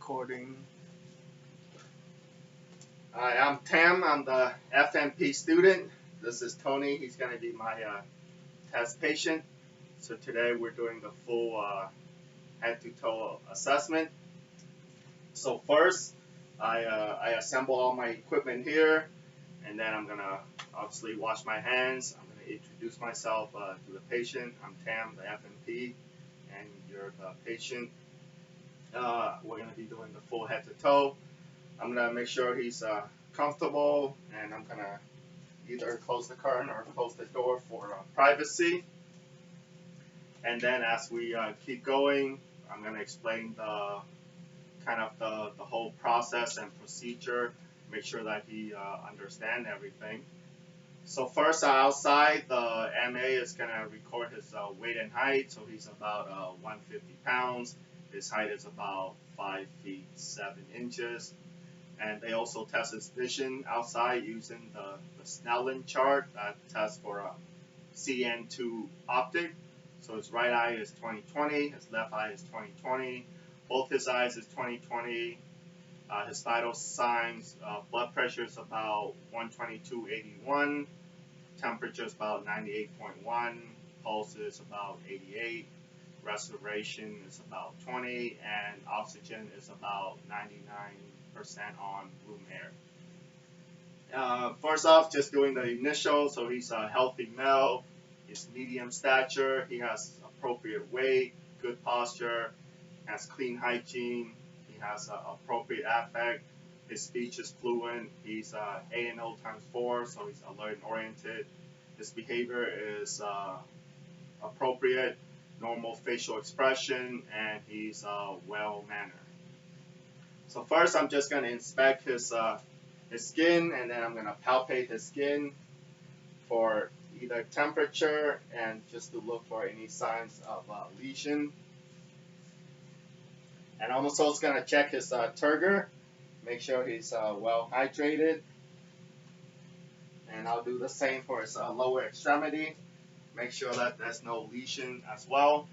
Recording. Hi, I'm Tim. I'm the FNP student. This is Tony. He's going to be my test patient. So today we're doing the full head-to-toe assessment. So first, I assemble all my equipment here, and then I'm going to obviously wash my hands. I'm going to introduce myself to the patient. I'm Tam, the FNP, and you're the patient. We're going to be doing the full head-to-toe. I'm going to make sure he's comfortable, and I'm going to either close the curtain or close the door for privacy. And then as we keep going, I'm going to explain the whole process and procedure, make sure that he understands everything. So first, outside, the MA is going to record his weight and height. So he's about 150 pounds. His height is about 5 feet 7 inches. And they also test his vision outside using the Snellen chart that tests for CN2 optic. So his right eye is 20/20, his left eye is 20/20, both his eyes is 20/20. His vital signs, blood pressure is about 122/81, temperature is about 98.1, pulse is about 88, respiration is about 20, and oxygen is about 99% on room air. First off, just doing the initial. So he's a healthy male. He's medium stature. He has appropriate weight, good posture, has clean hygiene. He has appropriate affect. His speech is fluent. He's ANO times 4, so he's alert and oriented. His behavior is appropriate, normal facial expression, and he's well-mannered. So first, I'm just going to inspect his skin, and then I'm going to palpate his skin for either temperature and just to look for any signs of lesion. And I'm also going to check his turgor, make sure he's well hydrated. And I'll do the same for his lower extremity, make sure that there's no lesion as well.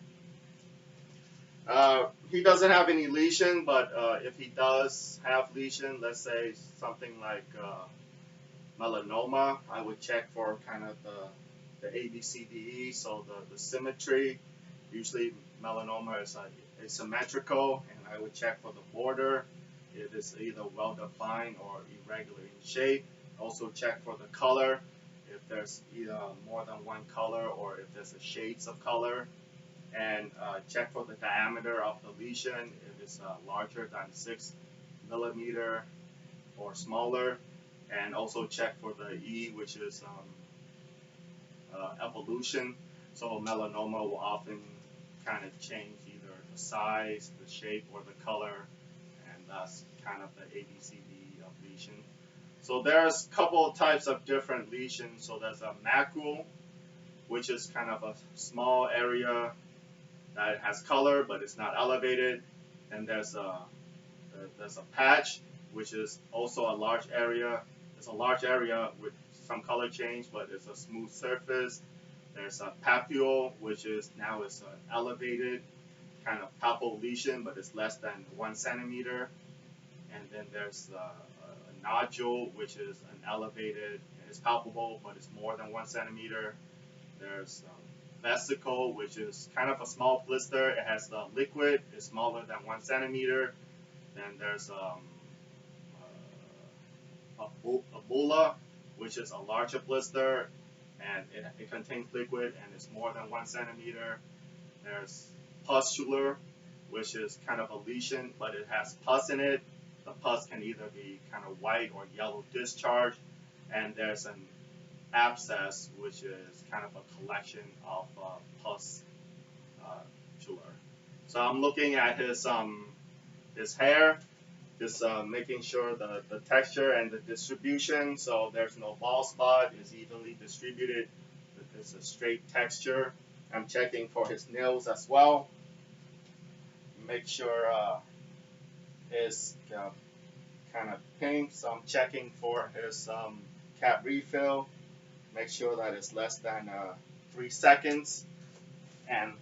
He doesn't have any lesion, but if he does have lesion, let's say something like melanoma, I would check for kind of the ABCDE, so the symmetry. Usually melanoma is asymmetrical, and I would check for the border. It is either well-defined or irregular in shape. Also check for the color, if there's either more than one color or if there's shades of color. And check for the diameter of the lesion, if it's larger than 6 millimeter or smaller. And also check for the E, which is evolution. So melanoma will often kind of change either the size, the shape, or the color, and that's kind of the ABCD of lesion. So there's a couple of types of different lesions. So there's a macule, which is kind of a small area that has color but it's not elevated. And there's a patch, which is also a large area. It's a large area with some color change, but it's a smooth surface. There's a papule, which is now it's an elevated kind of papal lesion, but it's less than 1 centimeter. And then there's a nodule, which is an elevated, it's palpable, but it's more than 1 centimeter. There's vesicle, which is kind of a small blister. It has the liquid, it's smaller than 1 centimeter. Then there's a bulla, which is a larger blister, and it contains liquid and it's more than 1 centimeter. There's pustular, which is kind of a lesion, but it has pus in it. The pus can either be kind of white or yellow discharge. And there's an abscess, which is kind of a collection of pustular. So I'm looking at his hair, just making sure the texture and the distribution. So there's no bald spot, it's evenly distributed. It's a straight texture. I'm checking for his nails as well. Make sure it's kind of pink. So I'm checking for his cap refill. Make sure that it's less than 3 seconds. And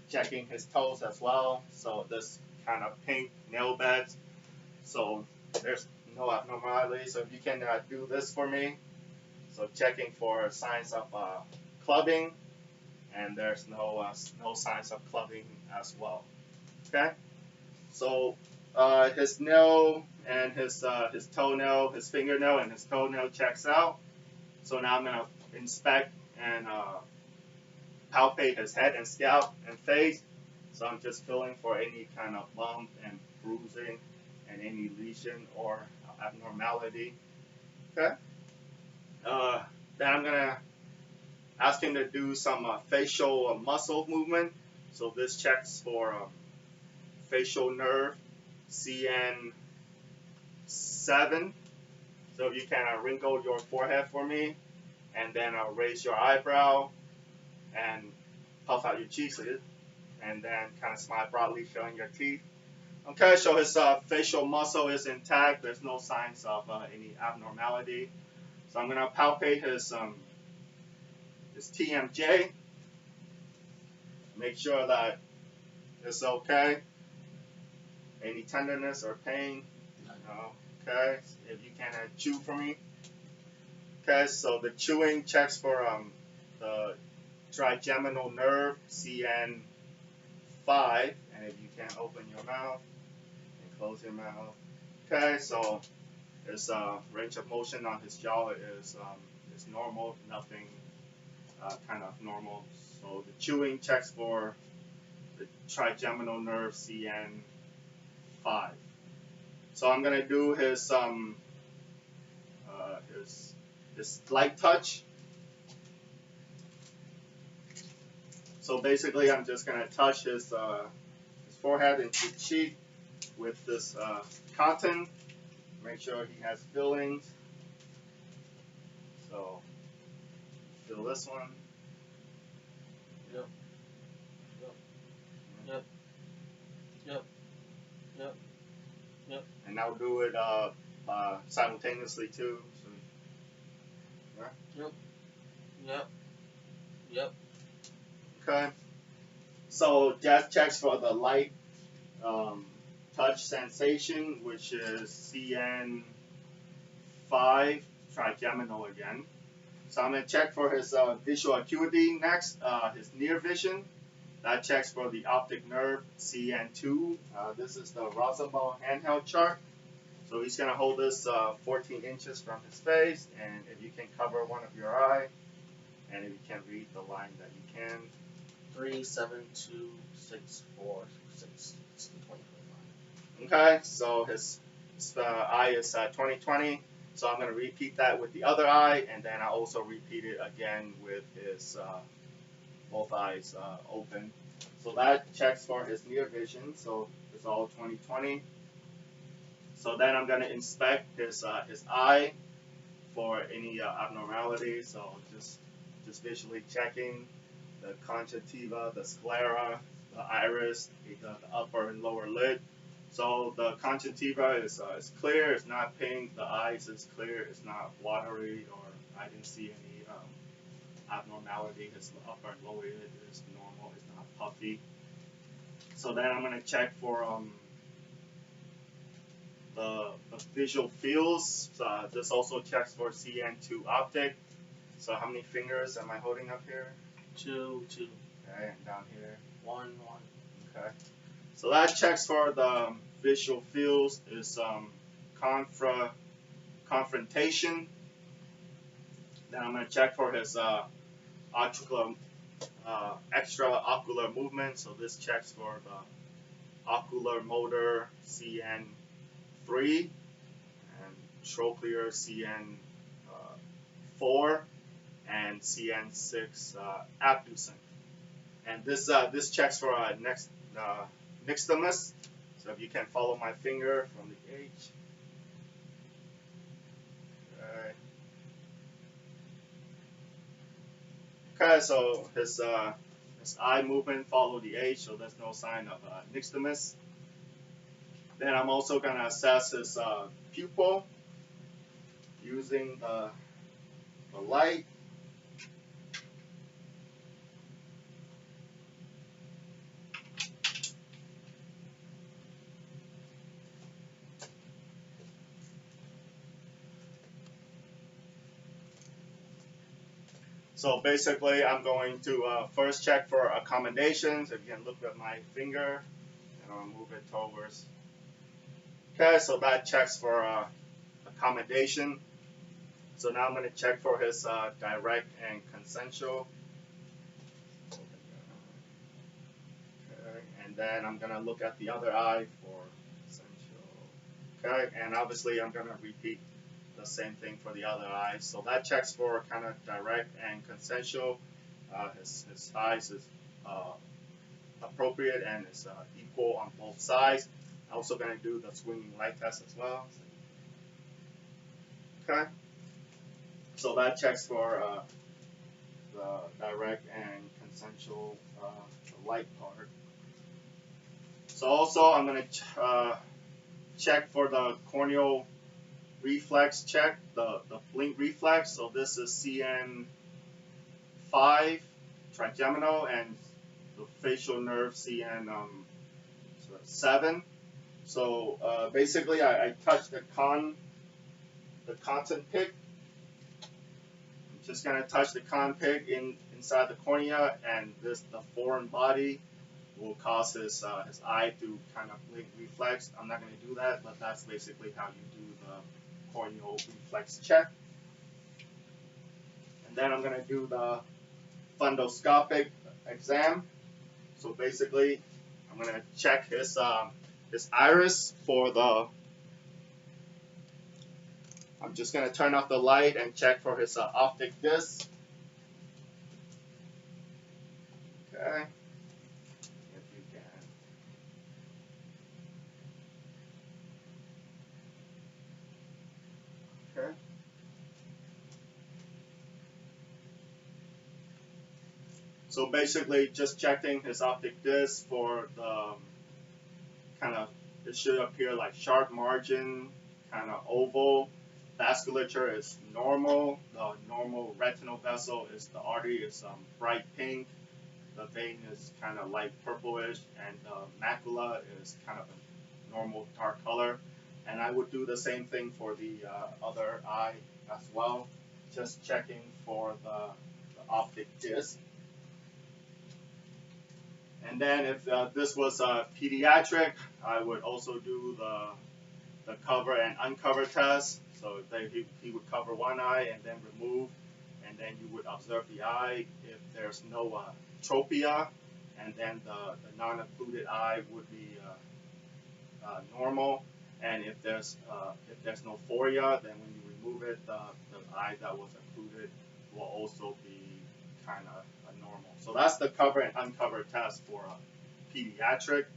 checking his toes as well. So this kind of pink nail beds So there's no abnormality. So if you can do this for me, so checking for signs of clubbing, and there's no signs of clubbing as well. Okay. So his nail and his toenail, his fingernail and his toenail checks out. So now I'm gonna inspect and palpate his head and scalp and face. So I'm just feeling for any kind of bump and bruising and any lesion or abnormality. Okay. Then I'm gonna ask him to do some facial muscle movement. So this checks for facial nerve CN7. So if you can wrinkle your forehead for me, and then raise your eyebrow and puff out your cheeks, and then kind of smile broadly, showing your teeth. Okay, so his facial muscle is intact. There's no signs of any abnormality. So I'm gonna palpate his TMJ. Make sure that it's okay. Any tenderness or pain? No. Okay. If you can chew for me. Okay. So the chewing checks for the trigeminal nerve CN5, and if you can open your mouth and close your mouth. Okay. So his range of motion on his jaw is normal. Nothing kind of normal. So the chewing checks for the trigeminal nerve CN5. So I'm gonna do his light touch. So basically, I'm just gonna touch his forehead and his cheek with this cotton. Make sure he has fillings. So feel this one. Yep. Yep. Yep. Yep. Yep. Yep. And now do it simultaneously too. So, yeah. Yep. Yep. Yep. Okay. So that checks for the light touch sensation, which is CN5 trigeminal again. So I'm going to check for his visual acuity next, his near vision. That checks for the optic nerve CN2. This is the Rosenbaum handheld chart. So he's going to hold this 14 inches from his face, and if you can cover one of your eye, and if you can read the line that you can. 3, 7, 2, 6, 4, 6. It's the 2020 line. Okay, so his eye is 20/20. So I'm going to repeat that with the other eye, and then I'll also repeat it again with his both eyes open. So that checks for his near vision. So it's all 20/20. So then I'm going to inspect his eye for any abnormalities. So just visually checking the conjunctiva, the sclera, the iris, the upper and lower lid. So the conjunctiva is clear, it's not pink. The eyes is clear, it's not watery, or I didn't see any abnormality. His upper and lower lid is normal, it's not puffy. So then I'm going to check for the visual fields. So this also checks for CN2 optic. So how many fingers am I holding up here? 2, 2. Okay, and down here. 1, 1. Okay. So that checks for the visual fields is confrontation. Then I'm going to check for his ocular, extraocular movement. So this checks for the ocular motor CN3 and trochlear CN4 and CN6 abducent. And this checks for nixtamus. So if you can follow my finger from the H. Okay, so his eye movement follow the H, so there's no sign of nixtamus. Then I'm also going to assess his pupil using the light. So basically, I'm going to first check for accommodations. If you can look at my finger, and I'll move it towards. Okay, so that checks for accommodation. So now I'm going to check for his direct and consensual. Okay, and then I'm going to look at the other eye for consensual. Okay, and obviously I'm going to repeat the same thing for the other eye. So that checks for kind of direct and consensual. His size is appropriate and is equal on both sides. I'm also going to do the swinging light test as well. Okay. So that checks for the direct and consensual the light part. So also I'm going to check for the corneal reflex check, the blink reflex. So this is CN5 trigeminal and the facial nerve CN7. So basically I touch the conton pick. I'm just gonna touch the conton pick inside the cornea, and the foreign body will cause his eye to kind of blink reflex. I'm not gonna do that, but that's basically how you do the corneal reflex check. And then I'm gonna do the fundoscopic exam. So basically, I'm gonna check his iris for the. I'm just gonna turn off the light and check for his optic disc. Okay, if you can. Okay. So basically, just checking his optic disc for the kind of, it should appear like sharp margin, kind of oval. Vasculature is normal. The normal retinal vessel is the artery is bright pink. The vein is kind of light purplish, and the macula is kind of a normal dark color. And I would do the same thing for the other eye as well, just checking for the optic disc. And then if this was pediatric, I would also do the cover and uncover test. So he would cover one eye and then remove, and then you would observe the eye. If there's no tropia, and then the non-occluded eye would be normal. And if there's no phoria, then when you remove it, the eye that was occluded will also be kind of normal. So that's the cover and uncover test for pediatric.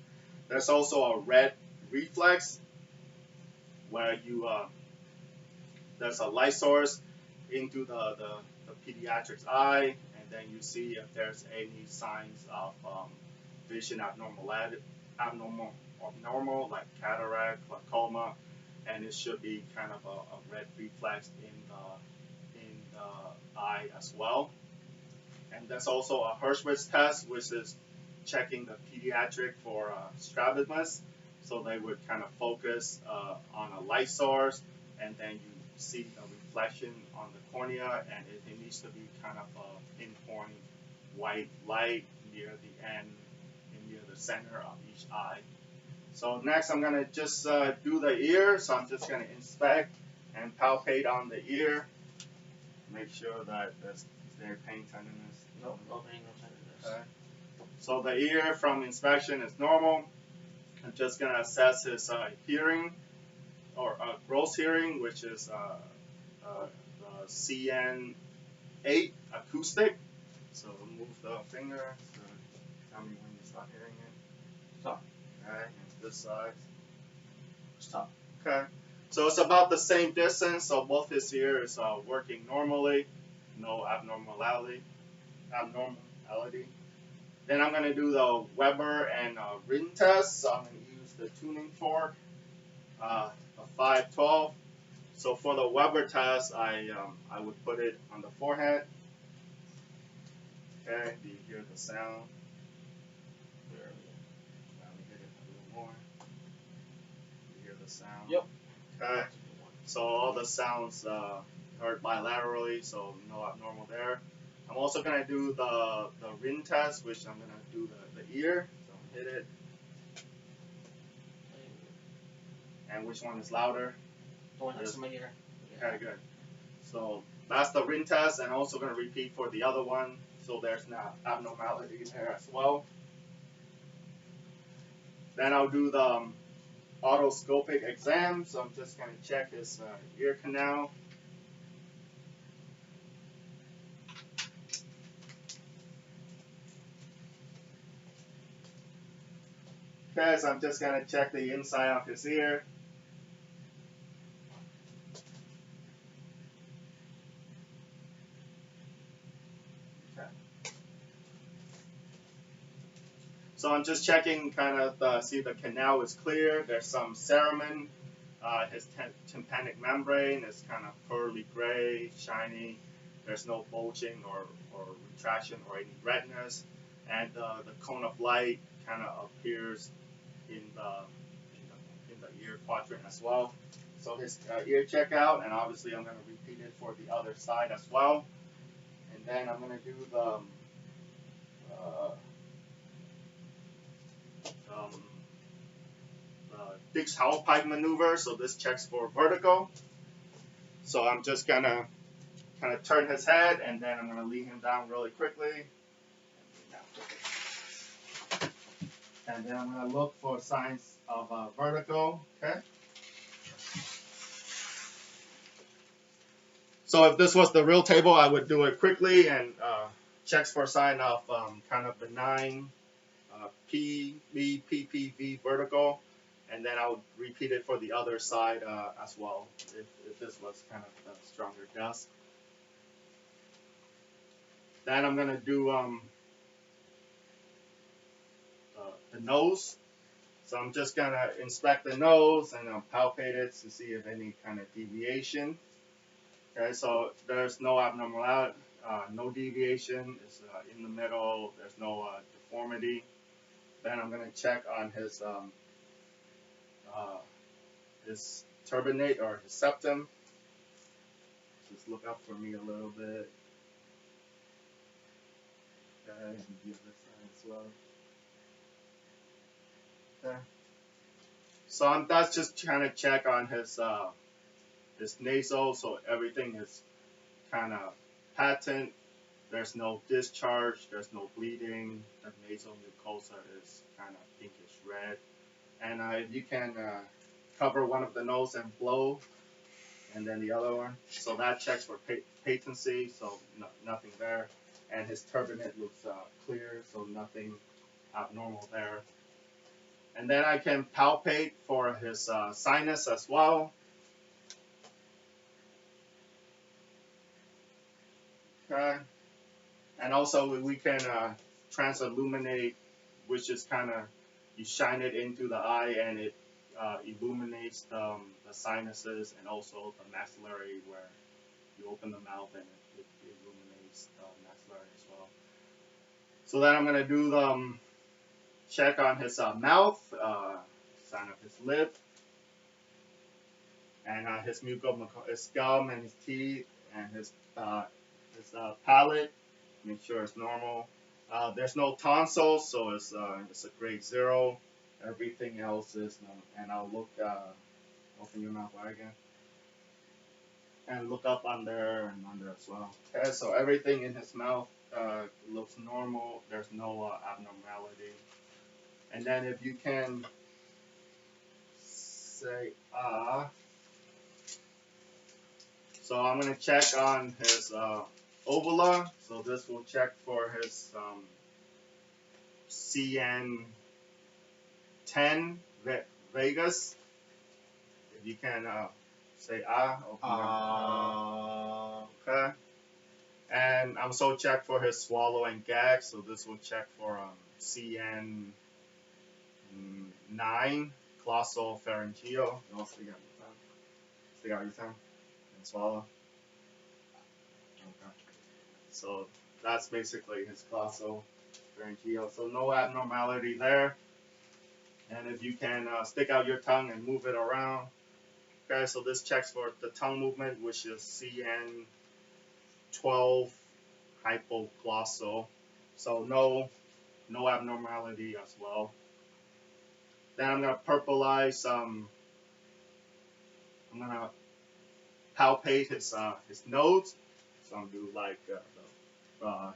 There's also a red reflex where you there's a light source into the pediatric's eye, and then you see if there's any signs of vision abnormal like cataract, glaucoma, and it should be kind of a red reflex in the eye as well. And there's also a Hirschwitz test, which is checking the pediatric for strabismus. So they would kind of focus on a light source, and then you see the reflection on the cornea, and it needs to be kind of a pinpoint white light near the end and near the center of each eye. So next I'm going to just do the ear. So I'm just going to inspect and palpate on the ear. Make sure that is there pain tenderness. No pain, no tenderness. Okay. So the ear from inspection is normal. I'm just going to assess his hearing, or gross hearing, which is the CN8 acoustic. So move the finger. So tell me when you start hearing it. Stop. Okay, and this side. Stop. Okay. So it's about the same distance. So both his ears are working normally. No abnormality. Then I'm going to do the Weber and Rin test. So I'm going to use the tuning fork, a 512. So for the Weber test, I would put it on the forehead. Okay, do you hear the sound? Now we hit it a little more. You hear the sound? Yep. Okay. So all the sounds heard bilaterally, so no abnormal there. I'm also gonna do the rin test, which I'm gonna do the ear. So hit it. And which one is louder? The one next to my ear. Okay, good. So that's the rin test, and also gonna repeat for the other one, so there's not abnormality there as well. Then I'll do the otoscopic exam. So I'm just gonna check his ear canal. Okay, so I'm just gonna check the inside of his ear. Okay. So I'm just checking, kind of see the canal is clear. There's some cerumen. His tympanic membrane is kind of pearly gray, shiny. There's no bulging or retraction or any redness, and the cone of light kind of appears in the ear quadrant as well. So his ear checkout, and obviously I'm going to repeat it for the other side as well. And then I'm going to do the Dix-Hallpike maneuver. So this checks for vertigo. So I'm just going to kind of turn his head, and then I'm going to lean him down really quickly. And then I'm going to look for signs of vertigo. Okay. So if this was the real table, I would do it quickly and checks for a sign of kind of benign PPV vertigo, and then I would repeat it for the other side as well if this was kind of a stronger dust. Then I'm going to do the nose. So I'm just going to inspect the nose and palpate it to see if any kind of deviation. Okay, so there's no abnormality, no deviation. It's in the middle. There's no deformity. Then I'm going to check on his turbinate or his septum. Just look up for me a little bit. Okay, and the other side as well. Okay. So that's just trying to check on his nasal, so everything is kind of patent. There's no discharge. There's no bleeding. The nasal mucosa is kind of pinkish red. And if you can cover one of the nose and blow, and then the other one. So that checks for patency, so nothing there. And his turbinate looks clear, so nothing abnormal there. And then I can palpate for his sinus as well. Okay. And also we can transilluminate, which is kind of, you shine it into the eye and it illuminates the sinuses and also the maxillary where you open the mouth and it illuminates the maxillary as well. So then I'm going to do the check on his mouth, sign of his lip, and his his gum and his teeth and his palate. Make sure it's normal. There's no tonsils, so it's a grade 0. Everything else is normal. And I'll look. Open your mouth wide again. And look up under and under as well. Okay, so everything in his mouth looks normal. There's no abnormality. And then if you can say So I'm going to check on his ovula. So this will check for his CN10 vagus. If you can say okay. And I'm also check for his swallow and gag. So this will check for CN9 glossopharyngeal. You also got your tongue. Stick out your tongue and swallow. Okay. So that's basically his glossopharyngeal. So no abnormality there. And if you can stick out your tongue and move it around. Okay, so this checks for the tongue movement, which is CN12 hypoglossal, so no abnormality as well. Then I'm gonna purplize. I'm gonna palpate his nodes. So I'm gonna do like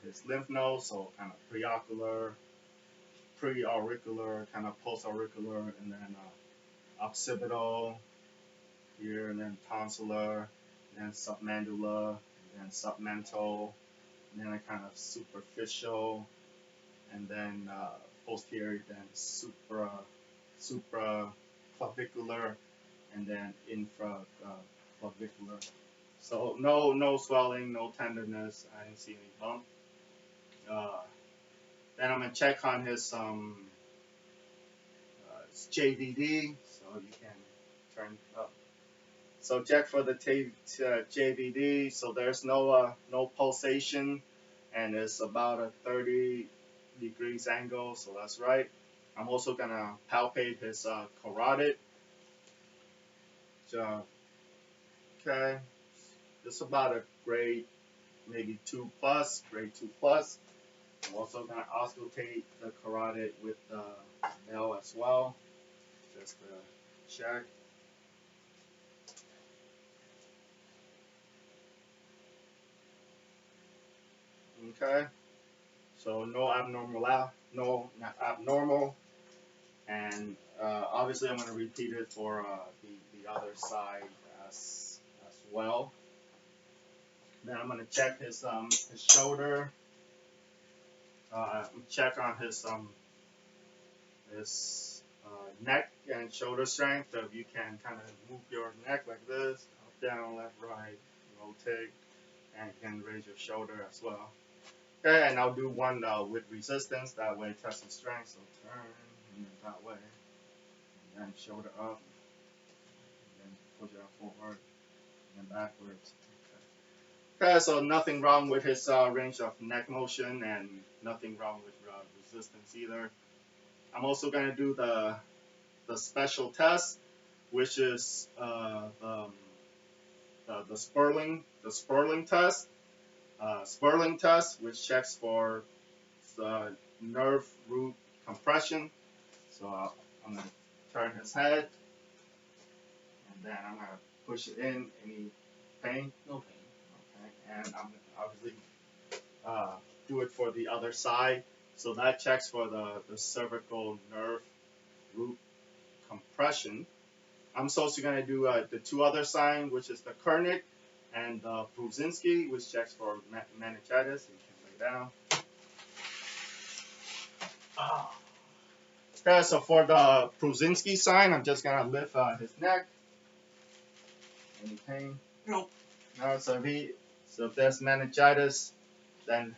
his lymph nodes, so kind of preocular, pre-auricular, kind of post-auricular, and then occipital here, and then tonsillar, and then submandibular, and then submental, and then a kind of superficial, and then posterior, then supraclavicular, and then infraclavicular. So no swelling, no tenderness. I didn't see any bump. Then I'm gonna check on his JVD, so you can turn up. So check for the JVD. So there's no pulsation, and it's about a 30 degrees angle, so that's right. I'm also gonna palpate his carotid. Okay, it's about a grade maybe 2 plus, grade 2 plus. I'm also gonna auscultate the carotid with the nail as well, just to check. Okay, so no not abnormal, and obviously I'm gonna repeat it for the other side as well. Then I'm gonna check his shoulder. Check on his neck and shoulder strength. So if you can kind of move your neck like this, up, down, left, right, rotate, and you can raise your shoulder as well. Okay, and I'll do one with resistance. That way, test the strength. So turn, and then that way, and then shoulder up, and then push it forward, and then backwards. Okay, so nothing wrong with his range of neck motion, and nothing wrong with resistance either. I'm also gonna do the special test, which is the Sperling test. Sperling test, which checks for nerve root compression. So I'm gonna turn his head, and then I'm gonna push it in. Any pain? No pain. Okay, and I'm gonna obviously do it for the other side. So that checks for the cervical nerve root compression. I'm also going to do the two other signs, which is the Kernick and the Brudzinski, which checks for meningitis. You can lay down. Okay, so for the Brudzinski sign, I'm just going to lift his neck. Any pain? Nope. No, so if there's meningitis, then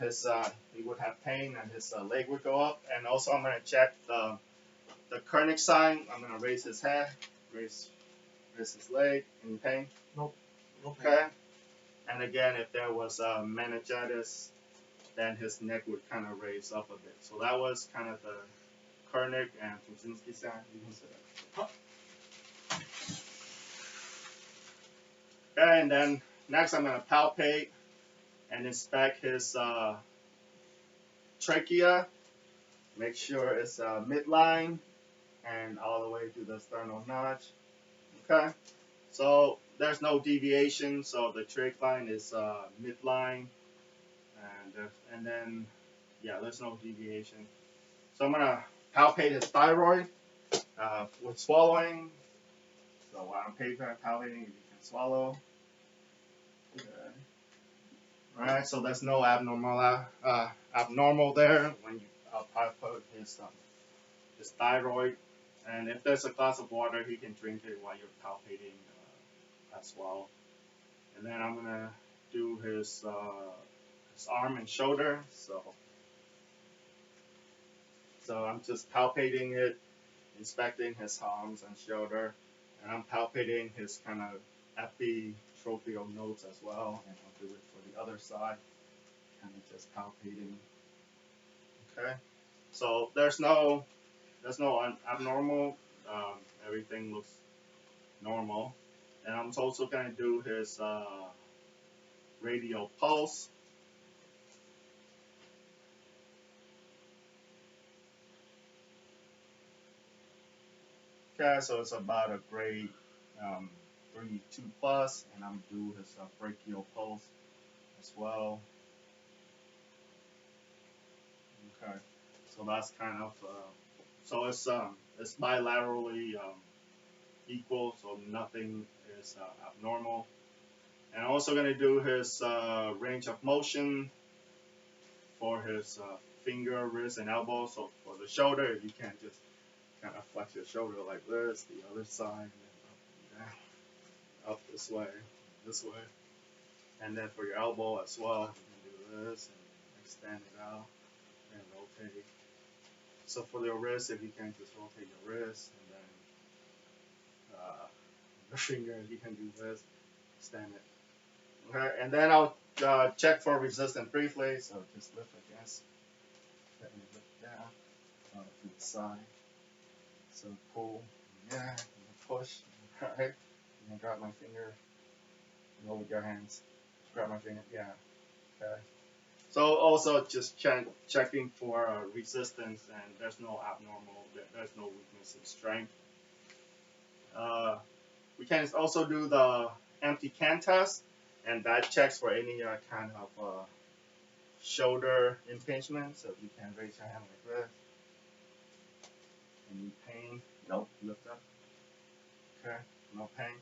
he would have pain and his leg would go up. And also I'm going to check the Kernick sign. I'm going to raise his head, raise his leg. Any pain? Nope. No pain. Okay. And again, if there was meningitis, then his neck would kind of raise up a bit. So that was kind of the Kernick and Brudzinski sign. You can say that. Okay, and then next I'm going to palpate and inspect his trachea. Make sure it's midline and all the way to the sternal notch. Okay, so there's no deviation. So the trach line is midline, and then yeah, there's no deviation. So I'm gonna palpate his thyroid with swallowing. So while I'm palpating, you can swallow. Okay. All right, so there's no abnormal there when you palpate his thyroid. And if there's a glass of water, he can drink it while you're palpating as well. And then I'm gonna do his arm and shoulder. So I'm just palpating it, inspecting his arms and shoulder, and I'm palpating his kind of epitrophial nodes as well. And I'll do it for the other side, kind of just palpating. Okay, so there's no abnormal. Everything looks normal. And I'm also going to do his radial pulse. Okay, so it's about a grade 3-2 plus, and I'm due his brachial pulse as well. Okay, so that's kind of so it's bilaterally equal, so nothing is abnormal. And I'm also gonna do his range of motion for his finger, wrist, and elbow. So for the shoulder, you can't just kind of flex your shoulder like this, the other side, and then up this way, and then for your elbow as well, you can do this and extend it out and rotate. So for your wrist, if you can just rotate your wrist, and then the finger, you can do this, extend it. Okay, and then I'll check for resistance briefly. So just lift against, let me lift down to the side. So pull, yeah, and push. Right, and then grab my finger, and over your hands. Grab my finger, yeah. Okay. So also just checking for resistance, and there's no abnormal, there's no weakness in strength. We can also do the empty can test, and that checks for any kind of shoulder impingement. So you can raise your hand like this. Any pain? Nope. Lift up. Okay. No pain.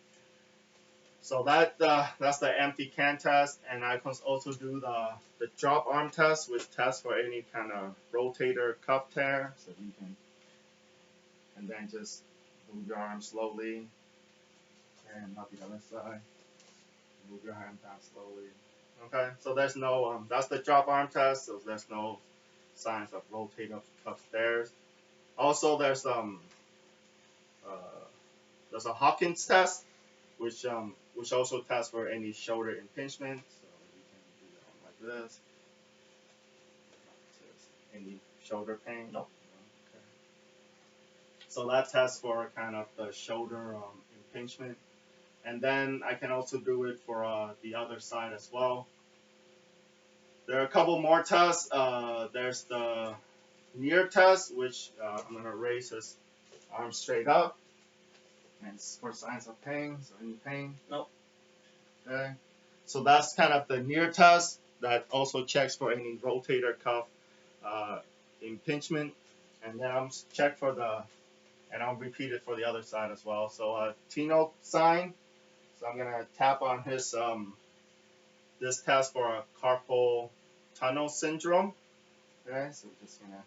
So that's the empty can test, and I can also do the drop arm test, which tests for any kind of rotator cuff tear. So you can, and then just move your arm slowly, and up the other side. Move your hand down slowly. Okay, so there's no that's the drop arm test. So there's no signs of rotator cuff tears. Also, there's a Hawkins test, which also tests for any shoulder impingement. So you can do that like this. Any shoulder pain? Nope. Okay. So that tests for kind of the shoulder impingement, and then I can also do it for the other side as well. There are a couple more tests. There's the near test, which I'm gonna raise his arm straight up, and it's for signs of pain. So any pain? Nope. Okay. So that's kind of the near test that also checks for any rotator cuff impingement, and then I'm check for and I'll repeat it for the other side as well. So Tino sign. So I'm gonna tap on his this test for a carpal tunnel syndrome. Okay, so we're just gonna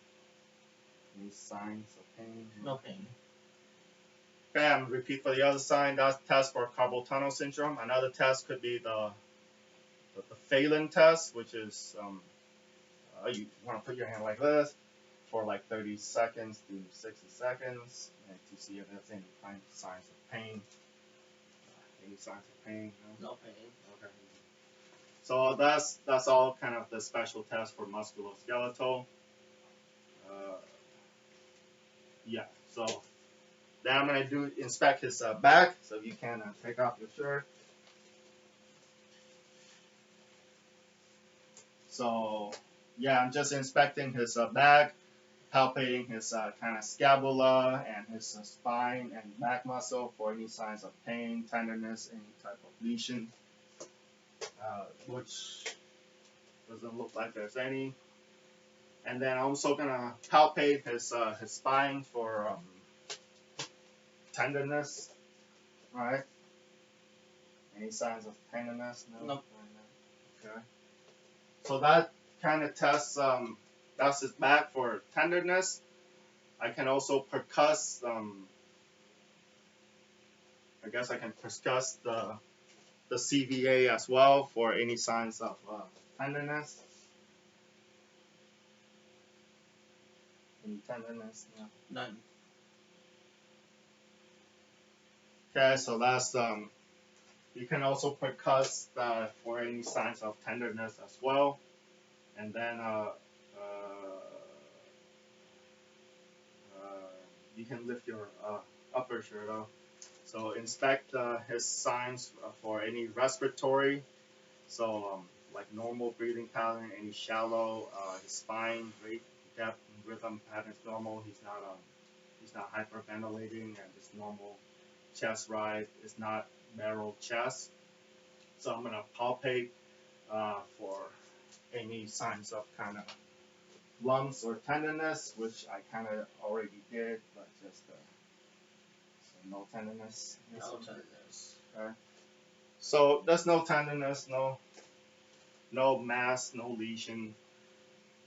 use signs of pain. No pain. Okay, I'm gonna repeat for the other sign. That's test for carpal tunnel syndrome. Another test could be the Phelan test, which is you want to put your hand like this for like 30 seconds to 60 seconds, and to see if there's any kind of signs of pain. Any signs of pain? No pain. Okay. So that's all kind of the special test for musculoskeletal. Yeah. So then I'm gonna inspect his back. So you can take off your shirt. So yeah, I'm just inspecting his back, palpating his kind of scapula and his spine and back muscle for any signs of pain, tenderness, any type of lesion, which doesn't look like there's any. And then I'm also gonna palpate his spine for tenderness. All right. Any signs of tenderness? No. Nope. Okay. So that kind of tests that's his back for tenderness. I can also percuss. I guess I can percuss the CVA as well for any signs of tenderness. Any tenderness? No. None. Okay, so that's you can also percuss for any signs of tenderness as well, and then you can lift your upper shirt up. So inspect his signs for any respiratory. So like normal breathing pattern, any shallow, his spine rate, depth, rhythm pattern is normal. He's he's not hyperventilating, and it's normal chest rise. It's not barrel chest. So I'm gonna palpate for any signs of kind of lumps or tenderness, which I kind of already did, but just so no tenderness. No tenderness. Okay. So there's no tenderness, no mass, no lesion.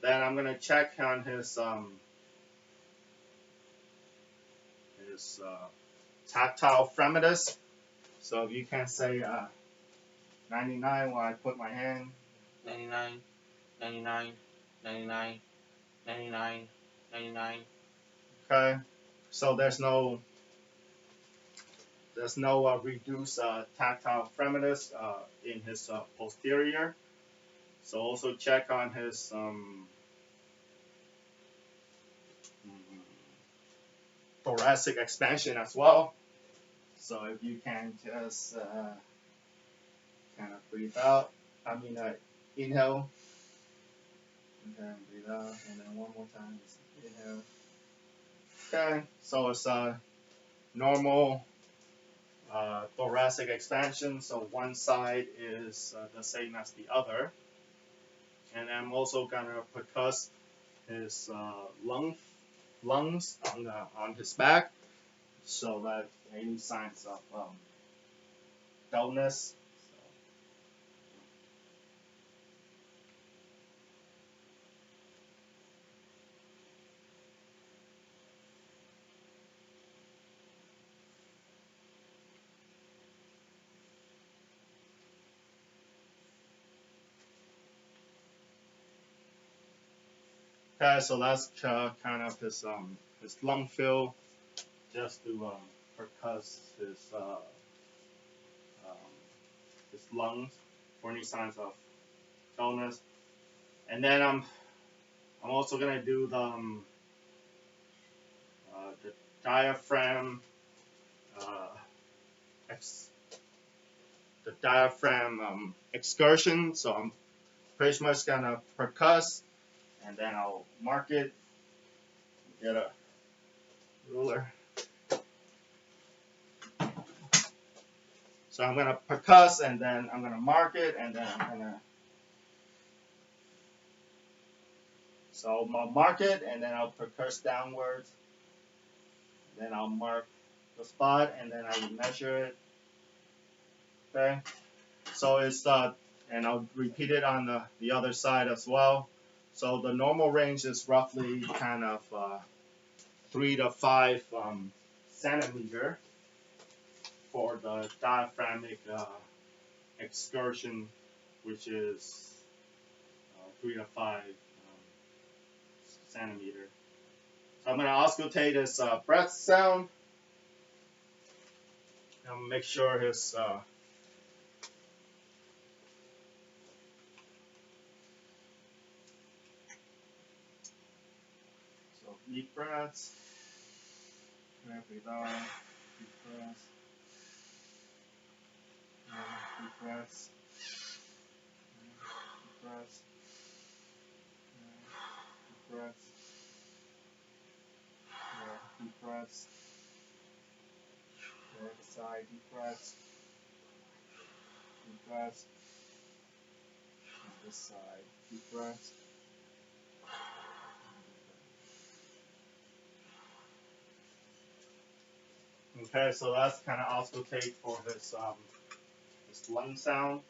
Then I'm gonna check on his tactile fremitus. So if you can say 99 while I put my hand. 99, 99, 99, 99, 99. Okay. So there's no reduced tactile fremitus in his posterior. So also check on his thoracic expansion as well. So if you can just kind of breathe out, inhale, and then breathe out, and then one more time, just inhale. Okay, so it's a normal thoracic expansion, so one side is the same as the other. And I'm also gonna percuss his lungs on his back, so that any signs of dullness. Okay, so that's kind of his lung fill, just to percuss his lungs for any signs of dullness. And then I'm also gonna do the diaphragm excursion. So I'm pretty much gonna percuss, and then I'll mark it. Get a ruler. So I'm gonna percuss, and then I'm gonna mark it, and then I'm gonna. So I'll mark it, and then I'll percuss downwards. Then I'll mark the spot, and then I will measure it. Okay. So it's and I'll repeat it on the other side as well. So the normal range is roughly kind of 3 to 5 centimeter for the diaphragmatic excursion, which is 3 to 5 centimeter. So I'm going to auscultate his breath sound. And make sure his so deep breaths. Breathe out. Deep breaths. Deep breaths. Deep breaths. Deep breaths. Deep breaths. The other side, deep breaths. Deep breaths. And this side, deep breaths. Okay, so that's kind of auscultate for his lung sound.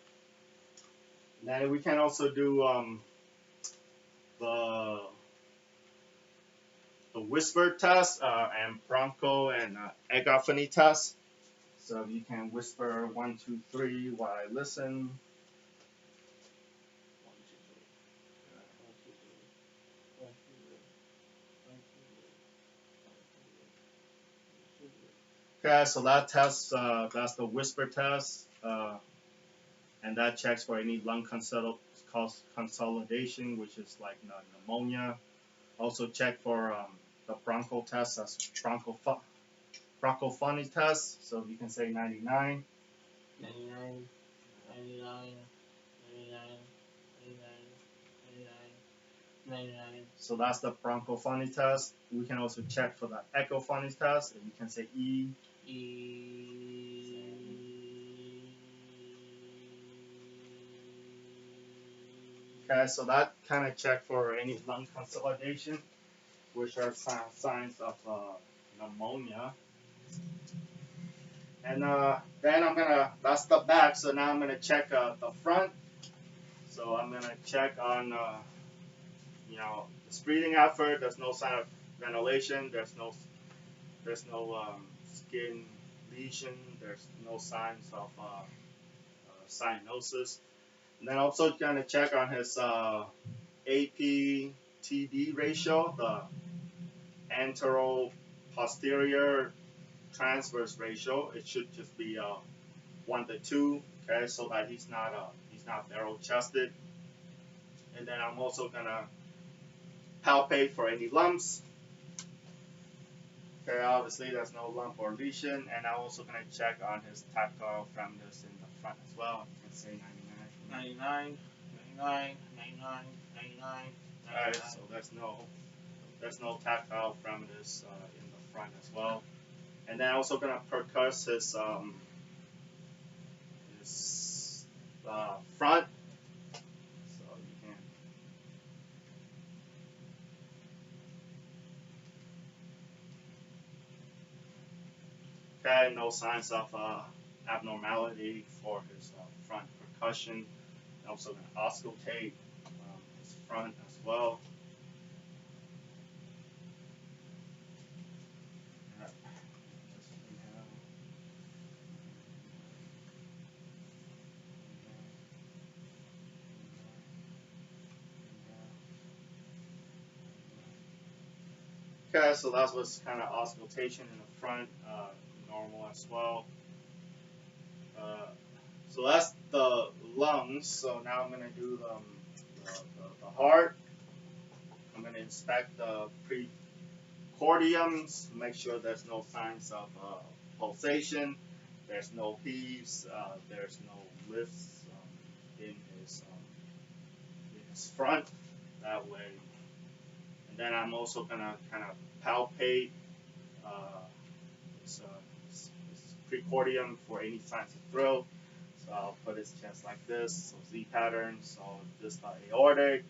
And then we can also do the whisper test and broncho and egophony test. So you can whisper 1, 2, 3 while I listen. 1, 2, 3. Okay, so that test, that's the whisper test, and that checks for any lung consolidation, which is like pneumonia. Also check for the broncho test, that's bronchophony test, so you can say 99. 99, 99, 99, 99, 99, 99. So that's the bronchophony test. We can also check for the echophony test. And you can say E. Okay, so that kind of check for any lung consolidation, which are signs of pneumonia. And then that's the back, so now I'm gonna check the front. So I'm gonna check on, the breathing effort. There's no sign of ventilation. There's no skin lesion. There's no signs of cyanosis. And then also gonna check on his APTD ratio, the antero-posterior transverse ratio. It should just be 1 to 2, okay, so that he's not barrel chested. And then I'm also gonna palpate for any lumps. Okay, obviously there's no lump or lesion, and I'm also gonna check on his tactile firmness in the front as well. You can say 99. 99. Alright, so there's no tactile firmness in the front as well. And then I'm also gonna percuss his front. So you can. Okay, no signs of abnormality for his front percussion. I'm also gonna auscultate his front as well. Okay, so that was kind of auscultation in the front, normal as well. So that's the lungs. So now I'm gonna do the heart. I'm gonna inspect the precordiums, make sure there's no signs of pulsation. There's no heaves. There's no lifts in his front. That way. And then I'm also gonna kind of palpate his precordium for any signs of thrill. So I'll put his chest like this, so Z pattern. So this the aortic,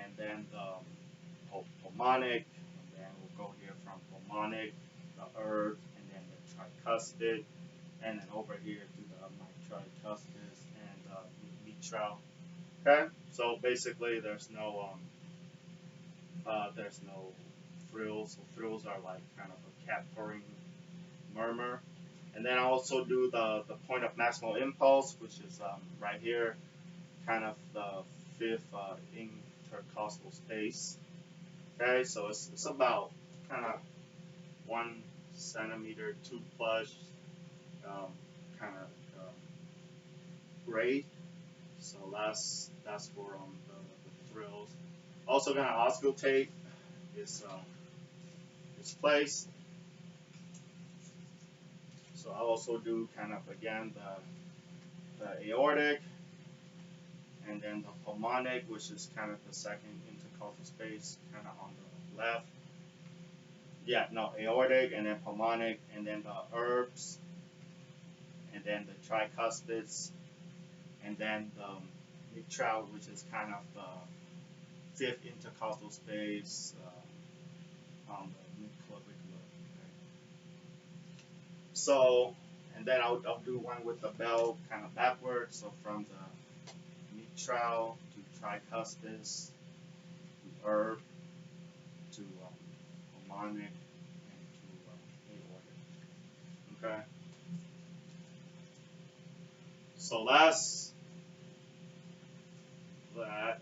and then the pulmonic, and then we'll go here from pulmonic, the herb, and then the tricuspid, and then over here to the tricuspid and mitral. Okay, so basically there's no frills. So frills are like kind of a cat purring murmur. And then I also do the point of maximal impulse, which is right here, kind of the fifth intercostal space. Okay, so it's about kind of 1 centimeter, 2 plus, kind of grade. So that's for the thrills. Also gonna auscultate his place. So I'll also do kind of again the aortic, and then the pulmonic, which is kind of the second intercostal space, kind of on the left. Yeah, no, aortic, and then pulmonic, and then the herbs, and then the tricuspids, and then the mitral, which is kind of the fifth intercostal space on the midclavicular. Okay. So, and then I'll do one with the bell kind of backwards. So from the mitral to tricuspid to herb to pulmonic and to aortic. Okay. So that's that.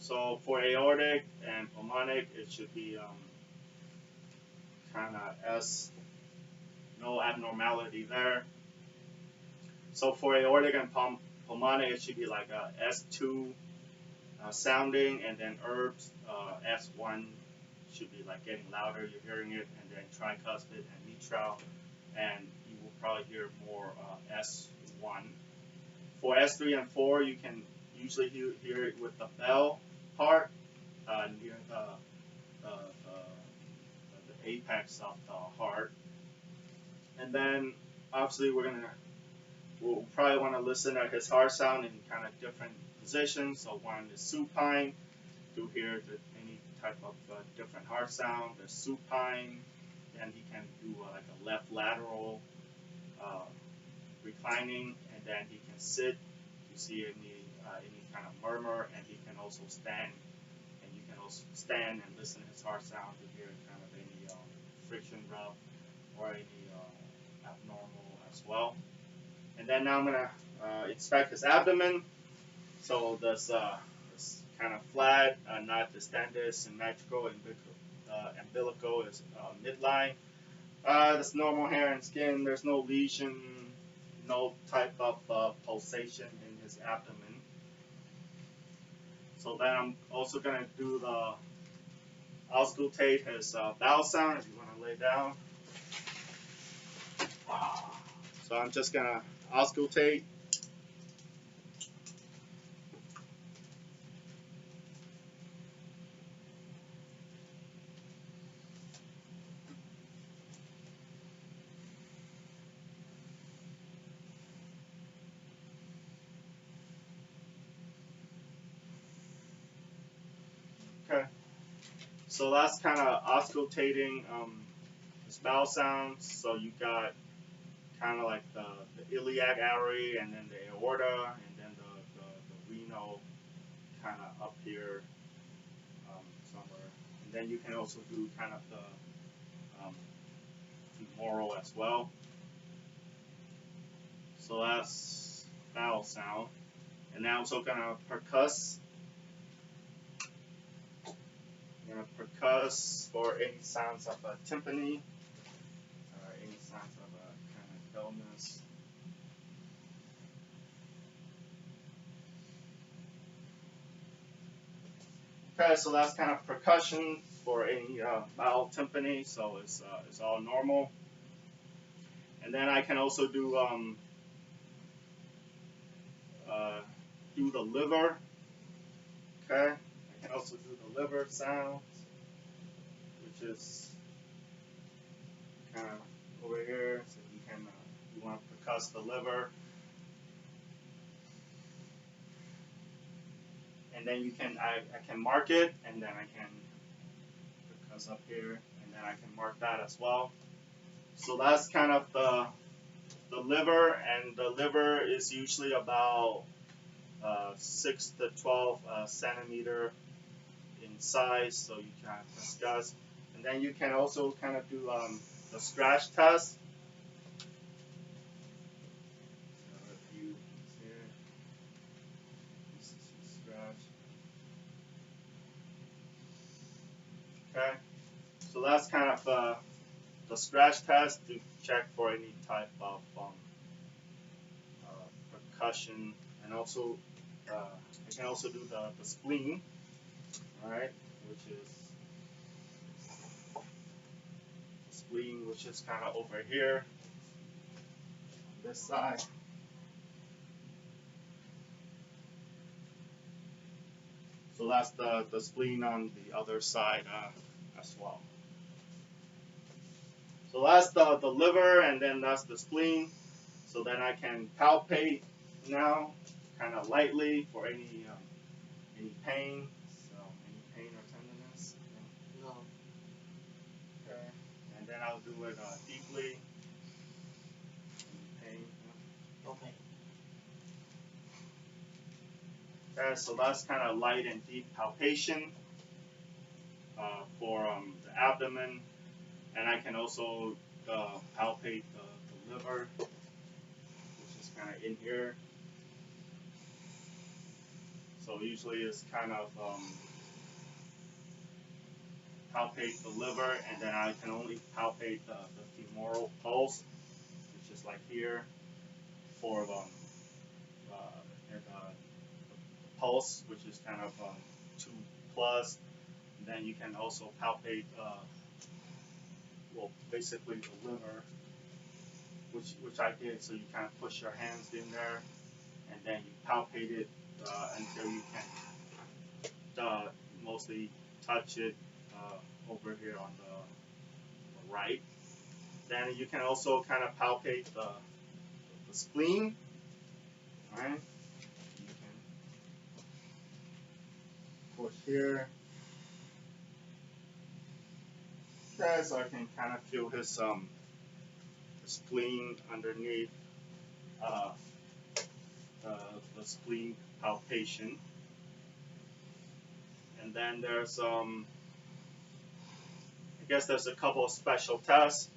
So for aortic and pulmonic, it should be kind of S, no abnormality there. So for aortic and pulmonic, it should be like a S2 sounding, and then herbs S1 should be like getting louder, you're hearing it, and then tricuspid and mitral, and you will probably hear more S1. For S3 and 4, you can usually hear it with the bell part, near the apex of the heart. And then obviously we'll probably want to listen at his heart sound in kind of different positions. So one is supine, to hear any type of different heart sound. There's supine, then he can do like a left lateral reclining, and then he can sit to see any kind of murmur, and he can also stand, and you can also stand and listen to his heart sound to hear kind of any friction rub or any abnormal as well. And then now I'm gonna inspect his abdomen. So this kind of flat, not distended, symmetrical, umbilical is midline. That's normal hair and skin. There's no lesion, no type of pulsation in his abdomen. So then I'm also gonna do the auscultate his bowel sound. If you want to lay down. So I'm just gonna auscultate. Okay. So that's kind of auscultating his bowel sounds. So you got kind of like the iliac artery, and then the aorta, and then the renal kind of up here somewhere. And then you can also do kind of the femoral as well. So that's bowel sound. And now I'm also going to percuss. I'm going to percuss for any sounds of a tympani, or any sounds of a kind of illness. Okay, so that's kind of percussion for any bowel tympani, so it's all normal. And then I can also do the liver. Okay, I can also do the liver sound, which is kind of over here. So you want to percuss the liver. And then I can mark it, and then I can percuss up here, and then I can mark that as well. So that's kind of the liver, and the liver is usually about 6 to 12 centimeter in size, so you can discuss. And then you can also kind of do the scratch test. Okay, so that's kind of the scratch test to check for any type of percussion, and also I can also do the spleen, all right, which is the spleen, which is kind of over here, on this side. So that's the spleen on the other side as well. So that's the liver, and then that's the spleen. So then I can palpate now, kind of lightly, for any pain. So any pain or tenderness? No. Okay. And then I'll do it deeply. Any pain? No pain. Okay, so that's kind of light and deep palpation for the abdomen, and I can also palpate the liver, which is kind of in here. So usually it's kind of palpate the liver, and then I can only palpate the femoral pulse, which is like here, for the pulse, which is kind of 2 plus. And then you can also palpate, well, basically the liver, which I did. So you kind of push your hands in there, and then you palpate it until you can mostly touch it over here on the right. Then you can also kind of palpate the spleen. Right? You can push here. Okay, so I can kind of feel his spleen underneath the spleen palpation. And then there's I guess there's a couple of special tests.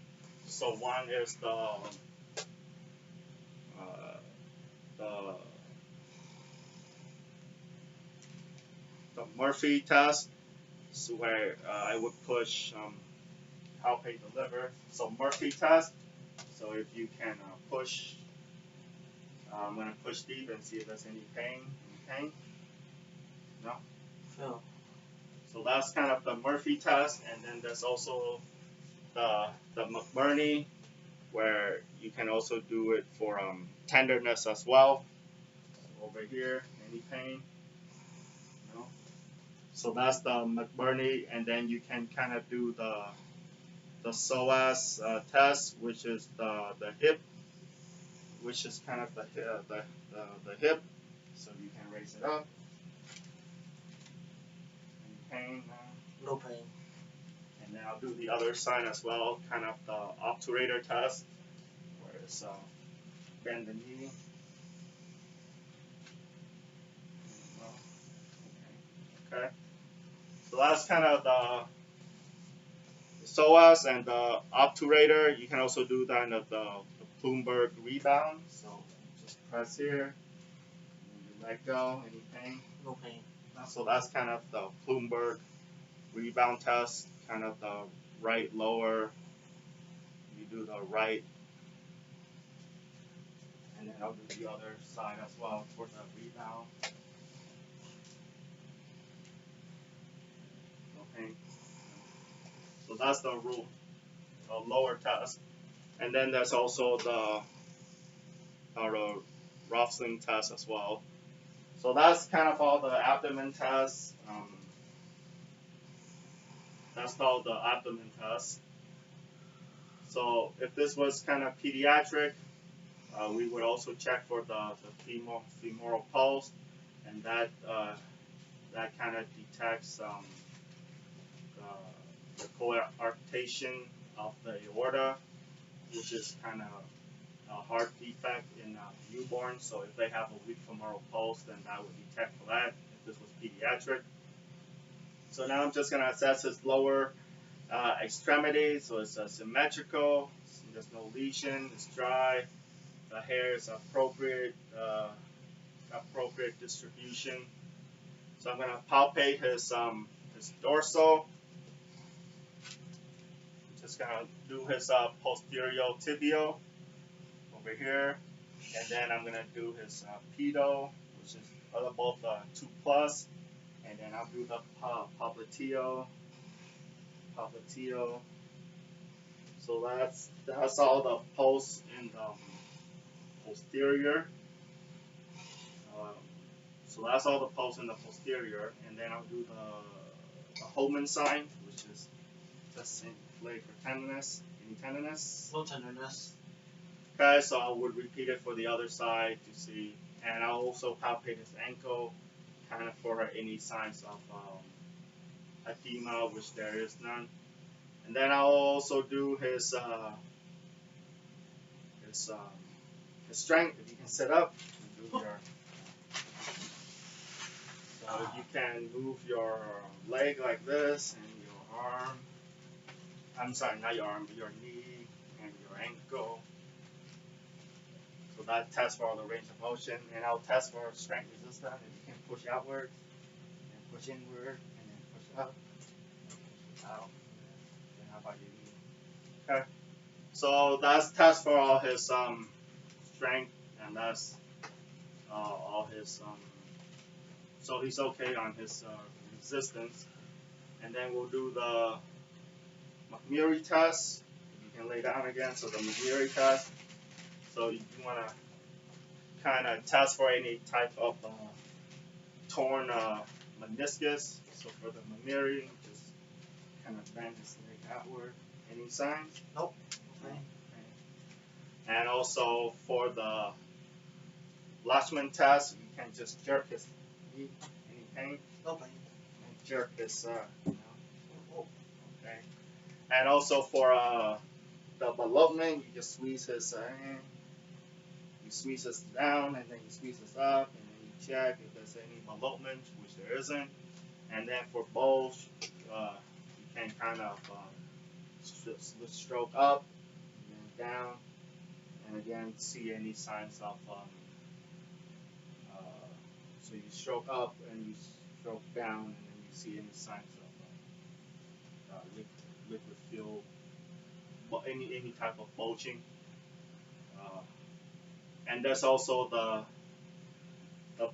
So one is the Murphy test, so where I would push palpate the liver. So Murphy test. So if you can push, I'm gonna push deep and see if there's any pain. Any pain? No. No. So that's kind of the Murphy test, and then there's also the McBurney, where you can also do it for tenderness as well. So over here, any pain? No. So that's the McBurney, and then you can kind of do the psoas test, which is the hip, which is kind of the hip. So you can raise it up. Any pain? No pain. And then I'll do the other side as well, kind of the obturator test, where it's bend the knee. Okay. So that's kind of the psoas and the obturator. You can also do kind of the Bloomberg rebound. So just press here, and you let go. Any pain? No pain. So that's kind of the Bloomberg rebound test, kind of the right lower. You do the right, and then I'll do the other side as well for the rebound. No pain. So that's the rule, the lower test. And then there's also the Rothschild test as well. So that's kind of all the abdomen tests. That's all the abdomen tests. So if this was kind of pediatric, we would also check for the femoral pulse, and that kind of detects the coarctation of the aorta, which is kind of a heart defect in newborns. So if they have a weak femoral pulse, then that would detect for that if this was pediatric. So now I'm just going to assess his lower extremity. So it's symmetrical, there's no lesion, it's dry, the hair is appropriate distribution. So I'm going to palpate his dorsal. Just going to do his posterior tibial over here, and then I'm going to do his pedo, which is both 2+, and then I'll do the popliteal. So that's all the pulse in the posterior. So that's all the pulse in the posterior, and then I'll do the Holman sign, which is just inflate for tenderness. Any tenderness? No tenderness. Okay, so I would repeat it for the other side to see, and I'll also palpate his ankle, kind of for any signs of edema, which there is none. And then I'll also do his strength. If you can sit up, and do your. So if you can move your leg like this and your arm. I'm sorry, not your arm, but your knee and your ankle. So that tests for all the range of motion, and I'll test for strength resistance. If you can push outward, and push inward, and then push up, and push out. Then how about your knee? Okay. So that's test for all his strength, and that's all his. So he's okay on his resistance, and then we'll do the McMurray test. You can lay down again. So the McMurray test. So you want to kind of test for any type of torn meniscus. So for the Mamiri, just kind of bend his leg outward. Any signs? Nope. Okay. And also for the Lachman test, you can just jerk his knee. Any pain? No pain. And jerk his, Oh. okay. And also for the elopement, you just squeeze his hand. You squeeze this down, and then you squeeze this up, and then you check if there's any elopement, which there isn't. And then for both, you can kind of stroke up, and then down, and again see any signs of. So you stroke up and you stroke down, and then you see any signs of liquid fuel, any type of bulging. And there's also the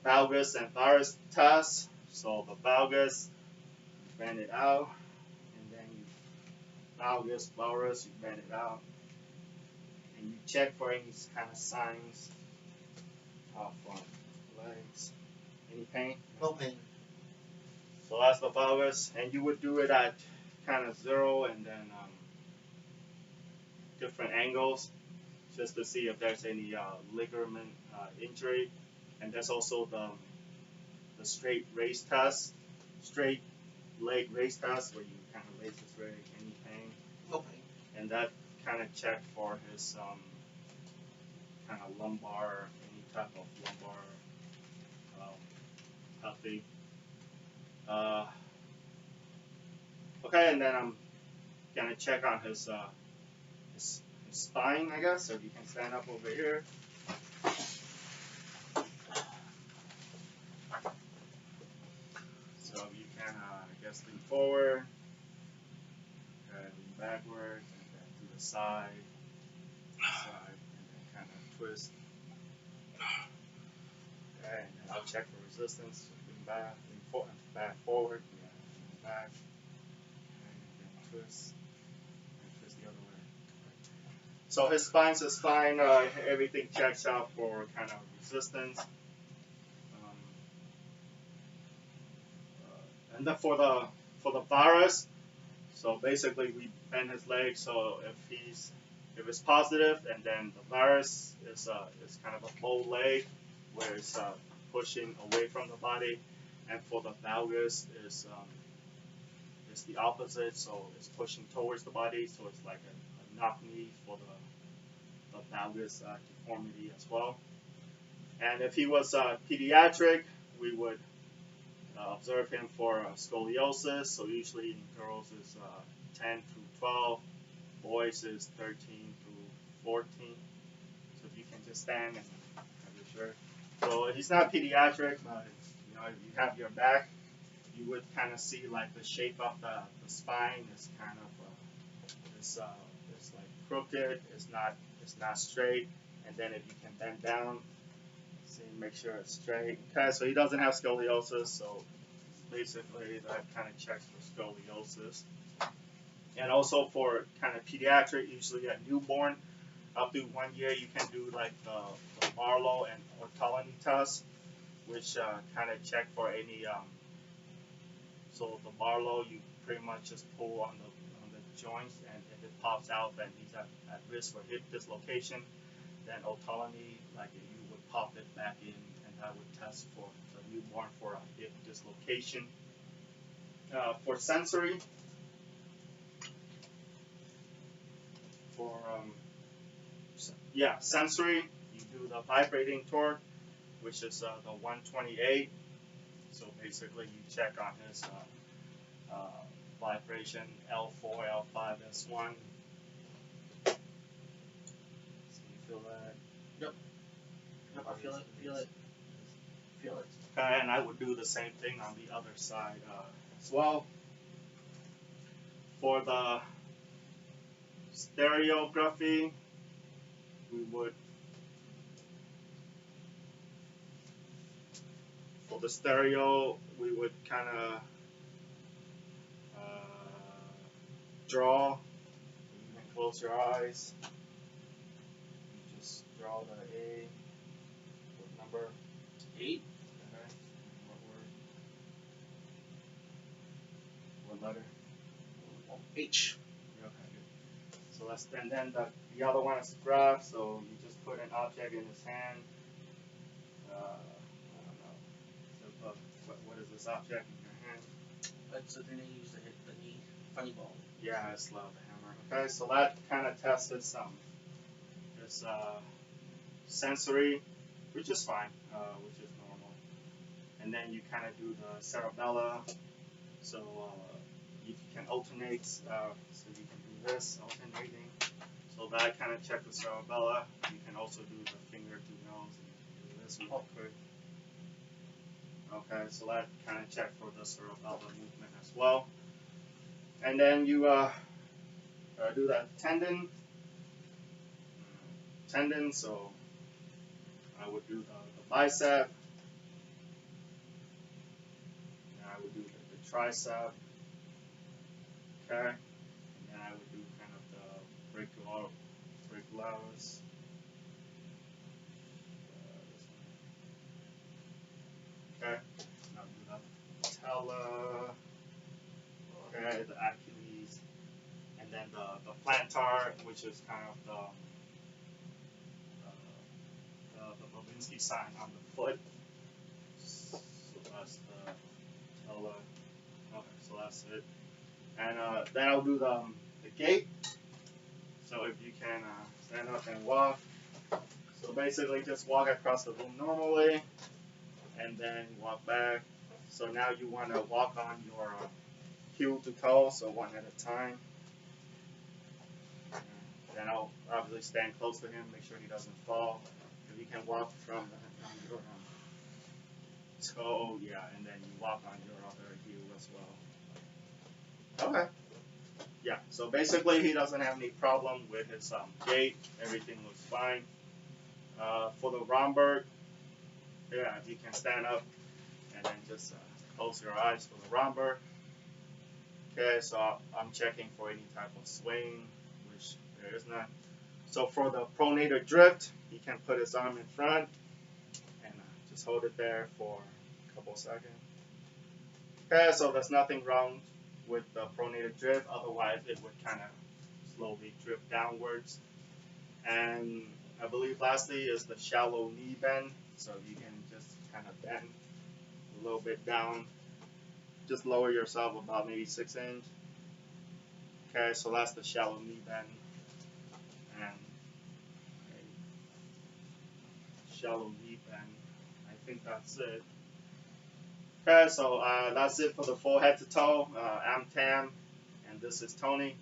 valgus and varus test. So the valgus, you bend it out, and then you valgus, varus, you bend it out, and you check for any kind of signs of legs. Any pain? No pain. So that's the valgus, and you would do it at kind of 0 and then different angles, just to see if there's any ligament injury. And there's also the straight raise test, straight leg raise test, where you kind of raise his leg. Any pain? No pain. And that kind of check for his kind of lumbar, any type of lumbar healthy. Okay, and then I'm gonna check on his spine, I guess. So if you can stand up over here. So you can, I guess, lean forward, lean backward, and then to the side, and then kind of twist. Okay, and then I'll check for resistance. So lean back, back forward, yeah, back, and then twist, and twist the other way. So his spine's is fine. Everything checks out for kind of resistance. And then for the varus, so basically we bend his leg. So if it's positive, and then the varus is kind of a bow leg, where it's pushing away from the body, and for the valgus is the opposite. So it's pushing towards the body. So it's like a knock knee for the valgus deformity as well. And if he was pediatric, we would observe him for scoliosis. So usually in girls is 10 through 12, boys is 13 through 14. So if you can just stand and have your shirt. So he's not pediatric, but if you have your back, you would kind of see like the shape of the spine is kind of it's like crooked. It's not straight. And then if you can bend down, see, make sure it's straight. Okay, so he doesn't have scoliosis, so basically that kind of checks for scoliosis. And also for kind of pediatric, usually at newborn, up to 1 year, you can do like the Marlowe and Ortolani test, which kind of check for any. So the Marlowe, you pretty much just pull on the joints, and if it pops out, then he's at risk for hip dislocation. Then Otolani, like you would pop it back in, and that would test for the newborn for a hip dislocation. For sensory, sensory, you do the vibrating torque, which is the 128. So basically, you check on his vibration L4, L5, S1. So you feel that? Yep, I feel it. Okay, and I would do the same thing on the other side as well. For the stereography, we would, for the stereo, we would kind of draw. You can close your eyes. You just draw the A. What number? 8. Okay. What word? letter? H. Okay, good. So and then the other one is graph. So you just put an object in his hand. I don't know. So, what is this object in your hand? So then they use to hit the knee. Funny bone. Yeah, it's the hammer. Okay, so that kind of tests his sensory, which is fine, which is normal. And then you kind of do the cerebella. So you can alternate. So you can do this alternating. So that kind of check the cerebella. You can also do the finger to nose and do this real quick. Okay, so that kind of check for the cerebella movement as well. And then you do that tendon. So I would do the bicep. And I would do the tricep. Okay. And then I would do kind of the brachiosaurus. Okay. Now do the patella. Okay, the Achilles. And then the plantar, which is kind of the Babinski sign on the foot. So that's the patella. Okay, so that's it. And then I'll do the gait. So if you can stand up and walk. So basically just walk across the room normally and then walk back. So now you want to walk on your heel to toe, so one at a time. Then I'll obviously stand close to him, make sure he doesn't fall. If you can walk from your toe, yeah, and then you walk on your other heel as well. Okay. Yeah, so basically he doesn't have any problem with his gait. Everything looks fine. For the Romberg, yeah, you can stand up and then just close your eyes for the Romberg. Okay, so I'm checking for any type of swing, which there is none. So for the pronator drift, he can put his arm in front and just hold it there for a couple seconds. Okay, so there's nothing wrong with the pronator drift, otherwise it would kind of slowly drift downwards. And I believe lastly is the shallow knee bend, so you can just kind of bend a little bit down, just lower yourself about maybe 6 inches. Okay, so that's the shallow knee bend, and shallow knee bend. I think that's it. Okay, so that's it for the full head to toe. I'm Tam, and this is Tony.